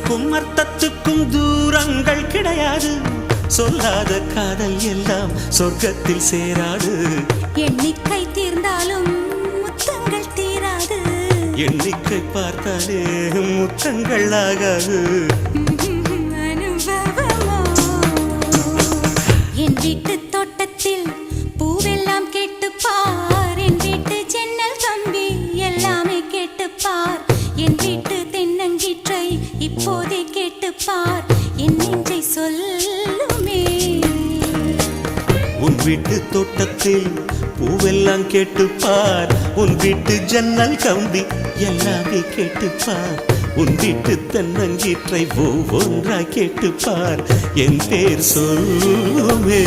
சொல்லுக்கும் அர்த்தத்துக்கும் தூரங்கள் கிடையாது. சொல்லாத காதல் எல்லாம் சொர்க்கத்தில் சேராது. எண்ணிக்கை தீர்ந்தாலும் முத்தங்கள் தீராது. எண்ணிக்கை பார்த்தாலே முத்தங்கள் ஆகாது. என் வீட்டு தோட்டத்தில் பூவெல்லாம் கேட்டுப்பார். என் வீட்டு ஜன்னல் கம்பி எல்லாமே கேட்டுப்பார். என் வீட்டு தென்னங்கீற்றை இப்போதே கேட்டுப்பார். என் நெஞ்சை சொல்லுமே. உன் வீட்டு தோட்டத்தில் பூவெல்லாம் கேட்டுப்பார். உன் வீட்டு ஜன்னல் கம்பி எல்லாமே கேட்டுப்பார். உன் வீட்டு தென்னங்கீற்றை ஒவ்வொன்றா கேட்டுப்பார். என் பேர் சொல்லுமே.